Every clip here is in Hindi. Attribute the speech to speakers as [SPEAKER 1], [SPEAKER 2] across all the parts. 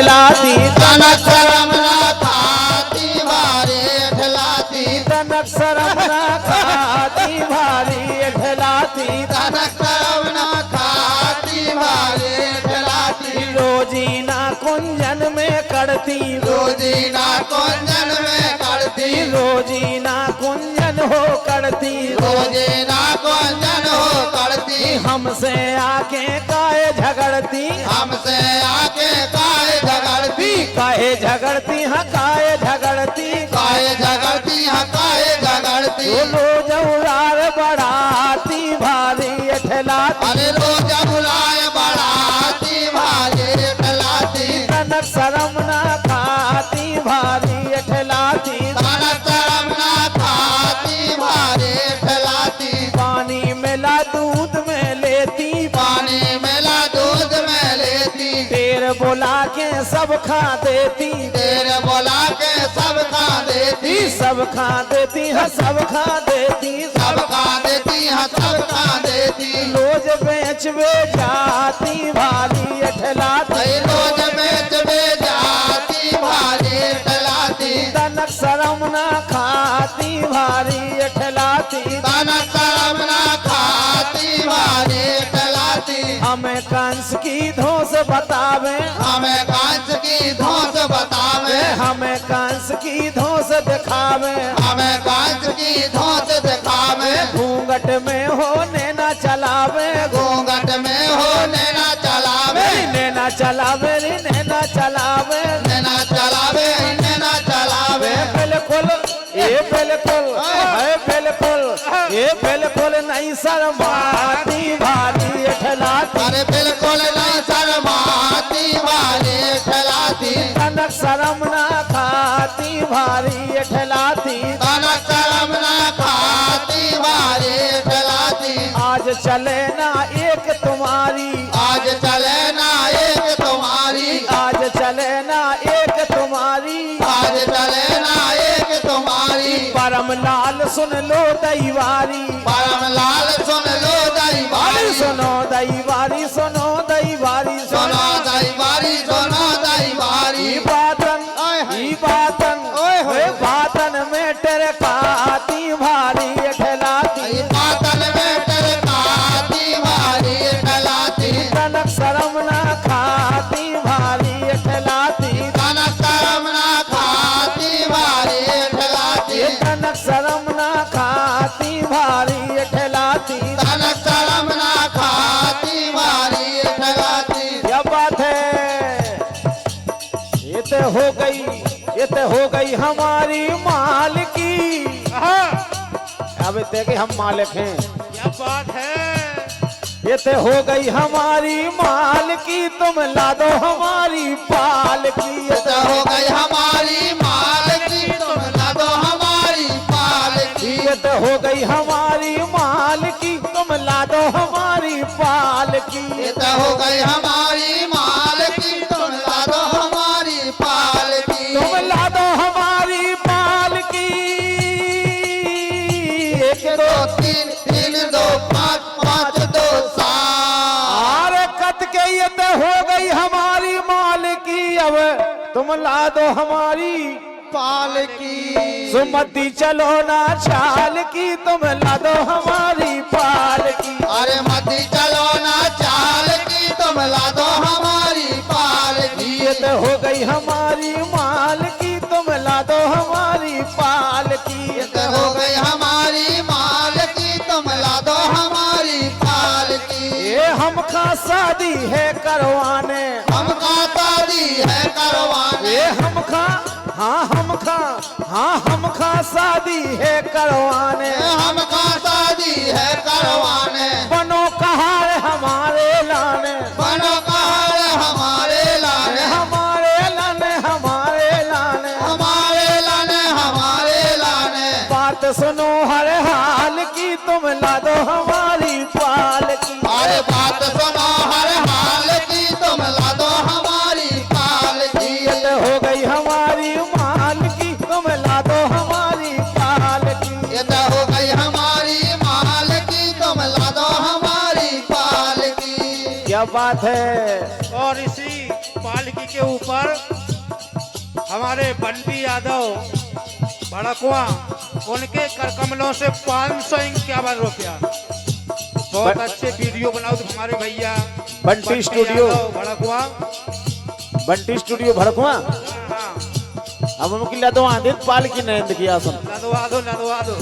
[SPEAKER 1] ठेलाती
[SPEAKER 2] तनक शर्म ना खाती भारी ठेलाती
[SPEAKER 1] तनक शर्म ना खाती भारी ठेलाती
[SPEAKER 2] तनक शर्म ना खाती भारी ठेलाती
[SPEAKER 1] रोजीना कुंजन में करती
[SPEAKER 2] रोजीना कुंजन में करती
[SPEAKER 1] रोजीना कुंजन हो करती
[SPEAKER 2] रोजीना कुंजन हो करती
[SPEAKER 1] हमसे आके काहे झगड़ती
[SPEAKER 2] हमसे आके काहे झगड़ती
[SPEAKER 1] काहे झगड़ती हाँ काहे झगड़ती
[SPEAKER 2] काहे झगड़ती हाँ काहे झगड़ती
[SPEAKER 1] लो जौरार बढ़ाती भारी ठेलाती
[SPEAKER 2] अरे रोज बुलाए बढ़ाती भारी ठेलाती
[SPEAKER 1] तनक शर्म ना खाती भारी ठेलाती
[SPEAKER 2] तनक शर्म ना खाती भारी ठेलाती
[SPEAKER 1] पानी मिला दूध में लेती
[SPEAKER 2] पानी मिला दूध में लेती
[SPEAKER 1] तेर बोला के सब खा देती
[SPEAKER 2] तेरे बोला के सब खा देती
[SPEAKER 1] सब खा देती हाँ सब खा देती
[SPEAKER 2] सब खा देती हाँ सब खा देती
[SPEAKER 1] रोज बेच जाती भारी ठेलाती
[SPEAKER 2] रोज बेच जाती भारी ठेलाती
[SPEAKER 1] तनक शर्म ना खाती भारी ठेलाती
[SPEAKER 2] तनक शर्म ना खाती भारी ठेलाती
[SPEAKER 1] हमें कंस की धोस बतावे
[SPEAKER 2] हमें कांच की धौंस बतावे
[SPEAKER 1] हमें कंस की धोस दिखावे
[SPEAKER 2] हमें कांच की धौंस दिखावे
[SPEAKER 1] घूंघट में होने ना चलावे
[SPEAKER 2] घूंघट में हो नैना चलावे
[SPEAKER 1] नैना चलावे रे नैना चलावे
[SPEAKER 2] नैना चलावे नैना चलावे
[SPEAKER 1] बिल्कुल ये बिल्कुल है बिल्कुल ये बिल्कुल नहीं शर्माती भारी ठेलाती
[SPEAKER 2] अरे बिल्कुल नहीं शर्माती भारी ठेलाती
[SPEAKER 1] तनक शर्म ना खाती भारी ठेलाती
[SPEAKER 2] तनक शर्म ना खाती भारी ठेलाती
[SPEAKER 1] आज चले ना एक तुम्हारी
[SPEAKER 2] आज चले ना एक तुम्हारी
[SPEAKER 1] आज चले ना एक तुम्हारी
[SPEAKER 2] आज चले ना एक तुम्हारी
[SPEAKER 1] परम लाल सुन लो दैवारी
[SPEAKER 2] परम लाल सुन लो दईवारी
[SPEAKER 1] सुनो दैवारी सुनो दैवारी
[SPEAKER 2] सुनो दईवारी सुनो दईवारी
[SPEAKER 1] बातन बातन में तेरे खाती भारी ठेलाती
[SPEAKER 2] बातन में तेरे खाती भारी ठेलाती
[SPEAKER 1] तनक शर्म ना खाती भारी ठेलाती
[SPEAKER 2] तनक शर्म ना खाती भारी ठेलाती
[SPEAKER 1] तनक शर्म ना खाती भारी ठेलाती
[SPEAKER 2] तनक शर्म ना खाती भारी ठेलाती
[SPEAKER 1] क्या बात है ये तो हो गई हमारी मालिकी अब देखिए हम मालिक हैं
[SPEAKER 3] क्या बात है।
[SPEAKER 1] ये तो हो गई हमारी मालिकी तुम ला दो हमारी पालकी
[SPEAKER 2] ये तो हो गई हमारी मालकी तुम ला दो हमारी पालकी
[SPEAKER 1] ये तो हो गई हमारी मालिकी तुम ला दो हमारी पालकी
[SPEAKER 2] ये तो हो गई हमारी मालकी तुम ला दो हमारी पालकी
[SPEAKER 1] तुम ला दो हमारी पालकी एक
[SPEAKER 2] दो तीन तीन दो पाँच पाँच दो सात
[SPEAKER 1] और कद के ये तो हो गई हमारी मालिकी अब तुम ला दो हमारी
[SPEAKER 2] पालकी
[SPEAKER 1] सुमति चलो ना चाल की तुम ला दो हमारी पालकी
[SPEAKER 2] अरे मती चलो ना चाल की तुम ला दो हमारी पालकी
[SPEAKER 1] ये तो हो गई हमारी माल की तुम ला दो हमारी पालकी
[SPEAKER 2] ये तो हो गई हमारी मालकी तुम ला दो हमारी पालकी
[SPEAKER 1] ये हम खा शादी है करवाने
[SPEAKER 2] हमका शादी है करवाने
[SPEAKER 1] ये हम खा हम खा शादी है करवाने
[SPEAKER 2] हमका शादी है करवाने
[SPEAKER 1] बनो कहार हमारे लाने
[SPEAKER 2] बनो कहार हमारे लाने
[SPEAKER 1] हमारे लाने हमारे लाने
[SPEAKER 2] हमारे लाने हमारे लाने
[SPEAKER 1] बात सुनो हर हाल की तुम ला दो हमारी पालकी
[SPEAKER 2] अरे बात सुनो हर हाल की तुम ला दो हमारी पालकी
[SPEAKER 1] ये तो हो गई हमारी माल की तुम ला दो हमारी पालकी
[SPEAKER 2] ये तो हो गई हमारी मालकी तुम ला दो हमारी पालकी
[SPEAKER 1] क्या बात है।
[SPEAKER 3] और इसी पालकी के ऊपर हमारे बंटी यादव भड़कुआ उनके कर कमलों से 551 रुपया। बहुत अच्छे वीडियो बनाओ तो हमारे भैया
[SPEAKER 1] बंटी स्टूडियो
[SPEAKER 3] भड़कुआ।
[SPEAKER 1] बंटी स्टूडियो भड़कुआ।
[SPEAKER 3] हाँ,
[SPEAKER 1] अब हम किला दो आदित पाल की नैंद किया सुन।
[SPEAKER 3] लदवा दो।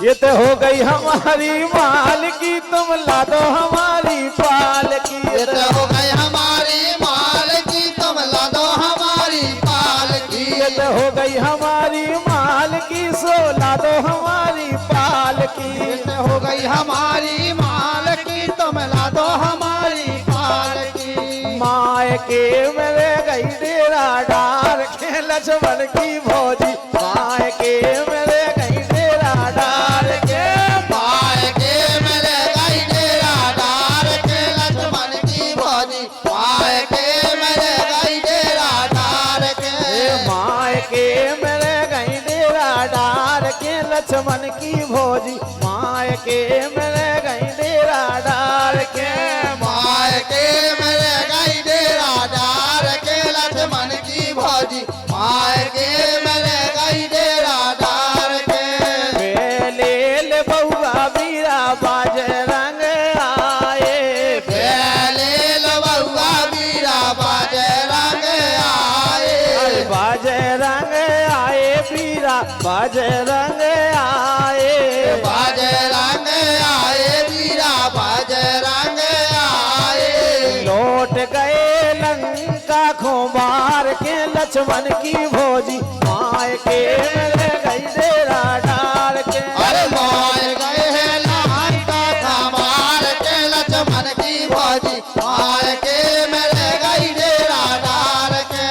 [SPEAKER 1] ये तो हो गई हमारी माल की, तुम ला दो हमारी पाल की।
[SPEAKER 2] ये तो हो गई हमारी माल की, तुम ला दो हमारी पाल की।
[SPEAKER 1] ये तो हो गई हमारी माल की, सो ला दो हमारी पाल की।
[SPEAKER 2] ये तो हो गई हमारी माल की, तुम ला दो हमारी पाल की।
[SPEAKER 1] माए के मेरे गई डेरा डार के लक्ष्मण की भौजी। माए के मेरे गई डेरा डार के।
[SPEAKER 2] माए के मेरे गई डेरा डार के लक्ष्मण की भौजी। माए के मेरे गई डेरा डार के।
[SPEAKER 1] माए के मेरे गई डेरा डार के लक्ष्मण की भौजी। माए के मेरे गई डेरा डार के।
[SPEAKER 2] माए के मेरे गई डेरा डार के लक्ष्मण की भौजी। माए के मेरे गई डेरा डार के।
[SPEAKER 1] बेलेल बउआ बीरा बाजे रंग आए।
[SPEAKER 2] बेलेल बउआ बीरा बाजे रंग आए।
[SPEAKER 1] बाजे रंग आए बीरा बाजे रंग आए।
[SPEAKER 2] बाजे रंग आए बीरा बाजे रंग आए।
[SPEAKER 1] लौट गए लंका खोबार के लक्ष्मण की भौजी। माए के मेरे गई डेरा डार के।
[SPEAKER 2] अरे मार गए हैं लंका खमार के लक्ष्मण की भौजी। मार के मेरे गई डेरा डार के।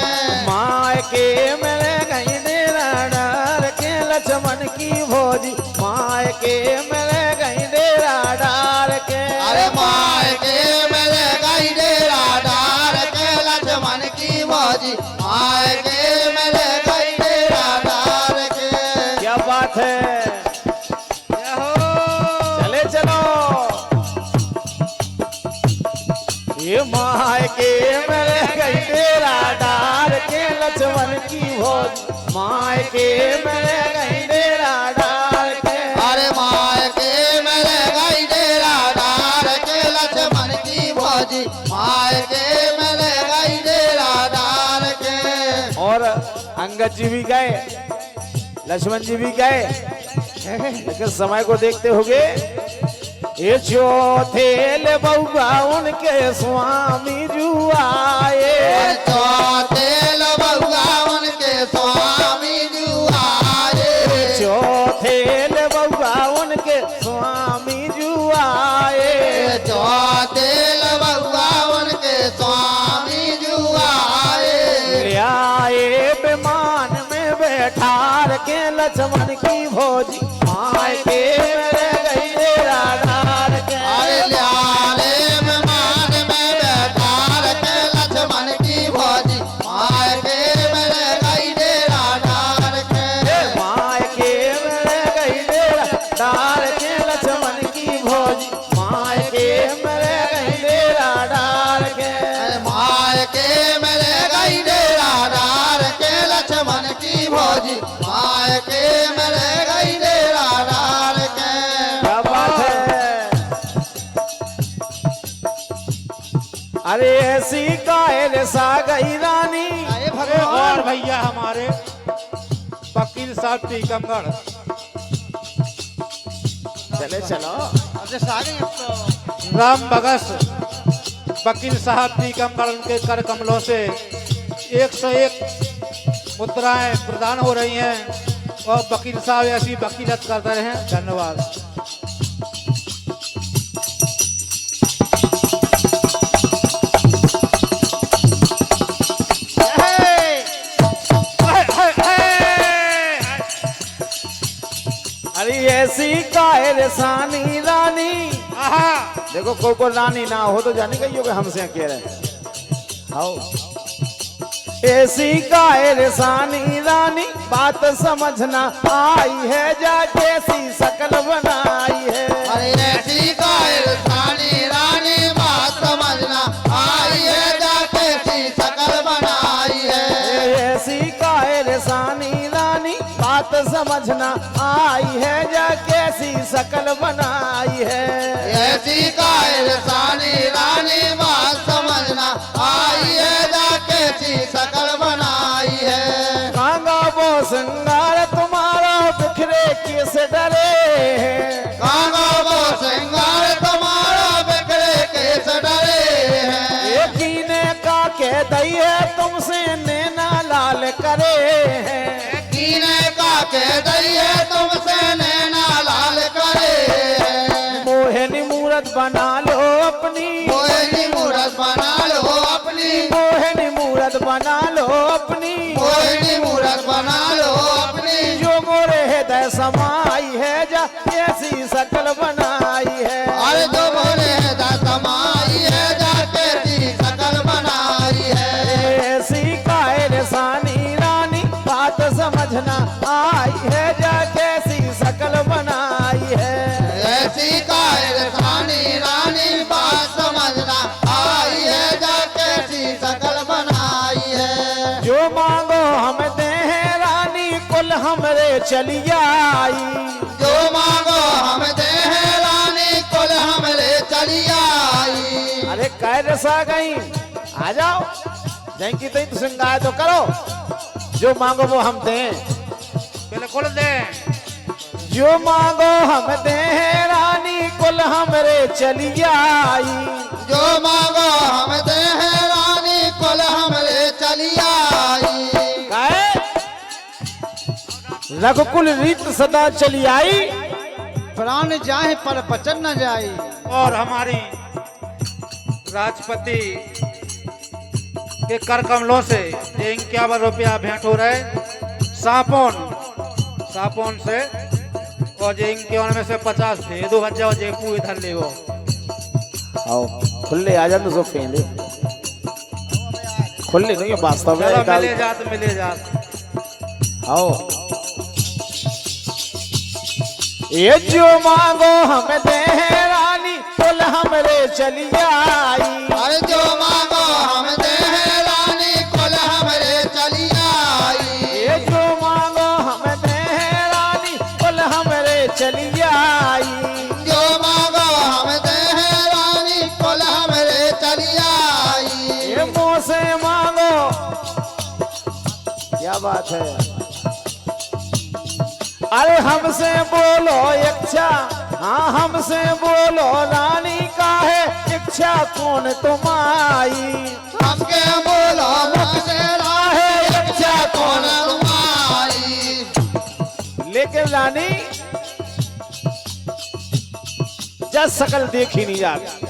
[SPEAKER 1] माए के मेरे गई डेरा डार के लक्ष्मण की भौजी। माए के मेरे गई डेरा डार के।
[SPEAKER 2] अरे मार के मेरे गई डेरा डार के लक्ष्मण की भौजी। मार के मेरे गई डेरा डार के।
[SPEAKER 1] क्या बात है।
[SPEAKER 3] जय हो।
[SPEAKER 1] चले चलो। ये माए के मेरे गई डेरा डार के लक्ष्मण की भौजी। माए के मेरे गई डेरा डार के।
[SPEAKER 2] अरे मार के मेरे गई डेरा डार के लक्ष्मण की भौजी। मार के मेरे गई डेरा डार के।
[SPEAKER 1] और अंगद जी भी गए, लक्ष्मण जी भी गए, लेकिन समय को देखते होगे। ये चौथेल बउआ उनके स्वामी जुआए।
[SPEAKER 2] चौथेल बउआ उनके स्वामी जुआए।
[SPEAKER 1] चौथेल बउआ उनके स्वामी जुआए।
[SPEAKER 2] चौथेल बउआ उनके स्वामी जुआए।
[SPEAKER 1] ले आए विमान में बैठार के लक्ष्मण की भौजी। माए के मेरे गई डेरा डार के।
[SPEAKER 2] अरे ल्याले मेहमान में बैठार के लक्ष्मण की भौजी। माए के मेरे गई डेरा डार के।
[SPEAKER 1] माए के मेरे गई डेरा डार के लक्ष्मण की भौजी। माए के मेरे गई डेरा डार के।
[SPEAKER 2] अरे माए के मेरे गई डेरा डार के लक्ष्मण की भौजी। माए के मेरे गई डेरा डार के।
[SPEAKER 1] क्या बात है। अरे ऐसी कायल सा गई रानी।
[SPEAKER 3] और भैया हमारे वकील साहब टीकमगढ़।
[SPEAKER 1] चले चलो।
[SPEAKER 3] राम भगत वकील साहब टीकमगढ़ उनके कर कमलों से 101 मुद्राएं प्रदान हो रही हैं और वकील साहब ऐसी वकीलत करते रहे। धन्यवाद।
[SPEAKER 1] अरे ऐसी कायल सानी रानी।
[SPEAKER 3] आहा,
[SPEAKER 1] देखो कोई रानी ना हो तो जाने गई होगा हमसे कह रहे हैं। आओ। ऐसी कायल सानी रानी बात समझना आई है, जा कैसी शकल बनाई है।
[SPEAKER 2] अरे ऐसी कायल सानी रानी बात समझना आई है, जा कैसी शकल बनाई
[SPEAKER 1] समझना आई है, जा कैसी शकल बनाई है।
[SPEAKER 2] ऐसी कायर सानी रानी बात समझना आई है, जा कैसी शकल बनाई है।
[SPEAKER 1] कांगा वो श्रृंगार तुम्हारा बिखरे किस डरे है।
[SPEAKER 2] कांगा वो श्रृंगार तुम्हारा बिखरे किस डरे है।
[SPEAKER 1] यकीने का कह दई है तुमसे नैना लाल करे है।
[SPEAKER 2] कीने का कह दई है तुमसे नैना लाल करे है।
[SPEAKER 1] मोहिनी मूरत बना लो अपनी,
[SPEAKER 2] मोहिनी मूरत बना लो अपनी,
[SPEAKER 1] मोहिनी मूरत बना लो अपनी,
[SPEAKER 2] मोहिनी मूरत बना लो अपनी।
[SPEAKER 1] जो मोरे हृदय समाई है, जा ऐसी शकल बनाई है।
[SPEAKER 2] अरे जो मोरे हृदय समाई है, जा कैसी शकल बनाई है।
[SPEAKER 1] ऐसी कायर सानी रानी बात समझना आई है, जा कैसी शकल बनाई है।
[SPEAKER 2] ऐसी कायर सानी रानी बात समझना आई है, जा कैसी शकल बनाई है।
[SPEAKER 1] जो मांगो हम दे हैं रानी कुल हमरे चली आई।
[SPEAKER 2] जो मांगो हम दे हैं रानी कुल हमरे चली आई।
[SPEAKER 1] अरे कैर सा गई आ जाओ, जैकी तई तो श्रृंगार तो करो। जो मांगो वो हम दें,
[SPEAKER 3] बिल्कुल दे।
[SPEAKER 1] जो मांगो हम दे हैं रानी कुल हमरे चली आई।
[SPEAKER 2] जो मांगो हम दे हैं रानी कुल हमरे चली आई।
[SPEAKER 1] काहे? रघुकुल रीत सदा चली आई,
[SPEAKER 4] प्राण जाए पर बचन न जाए।
[SPEAKER 3] और हमारी राजपति के कर कमलों से ये 51 रुपया भेंट हो रहे सापोन से, और ये 51 में से 50 थे। दो बच्चा जेपू इधर ले वो
[SPEAKER 1] आओ खुले आ जा तो सब फेंले खुले नहीं वास्तव में
[SPEAKER 3] चलो
[SPEAKER 1] एक
[SPEAKER 3] मिले जात।
[SPEAKER 1] आओ। ये जो मांगो हम दे हैं रानी कुल हमरे चली आई।
[SPEAKER 2] अरे जो मांगो हम दे हैं रानी कुल हमरे चली आई।
[SPEAKER 1] ये जो मांगो हम दे हैं रानी कुल हमरे चली आई।
[SPEAKER 2] जो मांगो हम दे हैं रानी कुल हमरे चली आई।
[SPEAKER 1] ये मुँह से मांगो, क्या बात है। अरे हमसे बोलो इच्छा, हाँ हमसे बोलो रानी का है इच्छा कौन तुम्हारी।
[SPEAKER 2] हमके बोलो मुझसे राहे इच्छा कौन तुम्हारी।
[SPEAKER 1] लेकिन रानी जब सकल देखी नहीं जाती।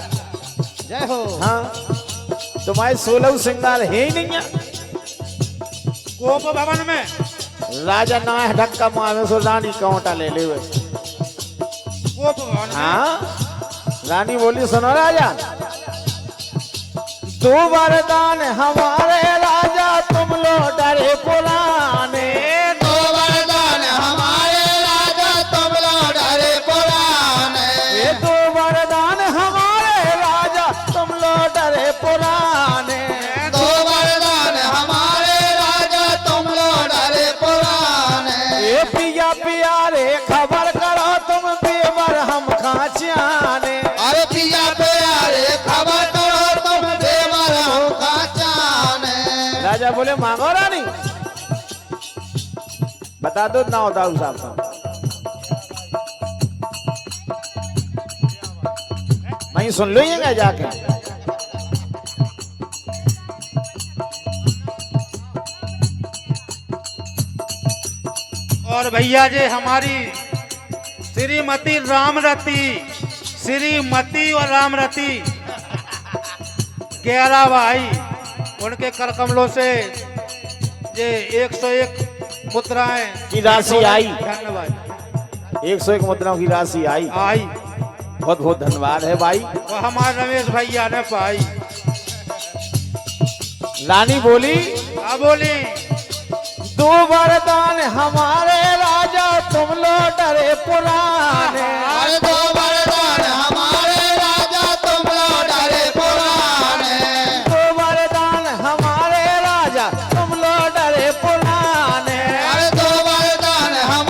[SPEAKER 4] जय हो।
[SPEAKER 1] हाँ तुम्हारे 16 श्रृंगार है ही नहीं है।
[SPEAKER 3] गोप भवन में
[SPEAKER 1] राजा ना है ढक्का मारे सो रानी कांटा ले ले।
[SPEAKER 3] गोप भवन में
[SPEAKER 1] हाँ रानी बोली सुनो राजा, दो वरदान हमारे राजा तुम लो डरे पुराने।
[SPEAKER 2] दो वरदान हमारे राजा तुम लो डरे पुराने।
[SPEAKER 1] ये दो वरदान हमारे राजा तुम लो डरे पुराने।
[SPEAKER 2] दो वरदान हमारे राजा तुम लो डरे पुराने।
[SPEAKER 1] ये पिया प्यारे खबर करो तुम बेवर हम खाचाने।
[SPEAKER 2] अरे पिया प्यारे खबर करो तुम देवर हो खाचाने।
[SPEAKER 1] राजा बोले मांगो रानी, बता दो ना होता उस साहब का। मैं सुन लो ये जाके।
[SPEAKER 3] और भैया जी हमारी श्रीमती रामरती, श्रीमती और रामरती 11 भाई, उनके कर कमलों से ये 101 मुद्राएं
[SPEAKER 1] की राशि आई।
[SPEAKER 3] धन्यवाद
[SPEAKER 1] 101 मुद्राओं की राशि आई।
[SPEAKER 3] आई,
[SPEAKER 1] बहुत बहुत धन्यवाद है भाई।
[SPEAKER 3] वो हमारे रमेश भैया ने पाई।
[SPEAKER 1] रानी बोली
[SPEAKER 3] क्या बोली?
[SPEAKER 1] दो वरदान हमारे राजा तुम लो डरे पुराने।
[SPEAKER 2] अरे दो वरदान हमारे राजा तुम लो डरे पुराने।
[SPEAKER 1] दो वरदान हमारे राजा तुम लो डरे पुराने।
[SPEAKER 2] अरे दो वरदान हम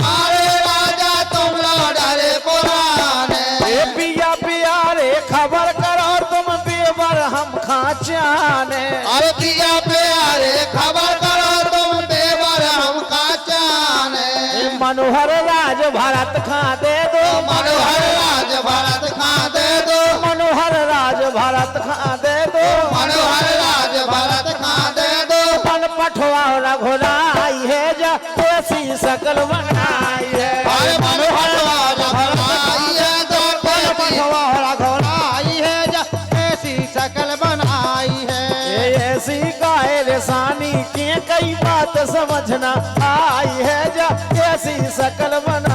[SPEAKER 1] मनोहर राज भारत खा दे दो,
[SPEAKER 2] मनोहर राज भारत खा दे दो,
[SPEAKER 1] मनोहर राज भारत खा दे दो,
[SPEAKER 2] मनोहर राज भारत खा दे दो।
[SPEAKER 1] पन पठवा रघुराई है जा ऐसी सकल बनाई है।
[SPEAKER 2] अरे मनोहर राज बनाई है तो कैसी
[SPEAKER 4] घोड़ाई है जा ऐसी शकल बनाई है।
[SPEAKER 1] ये ऐसी गाय रेसानी के कई बात समझना आई है जा ऐसी सकल बना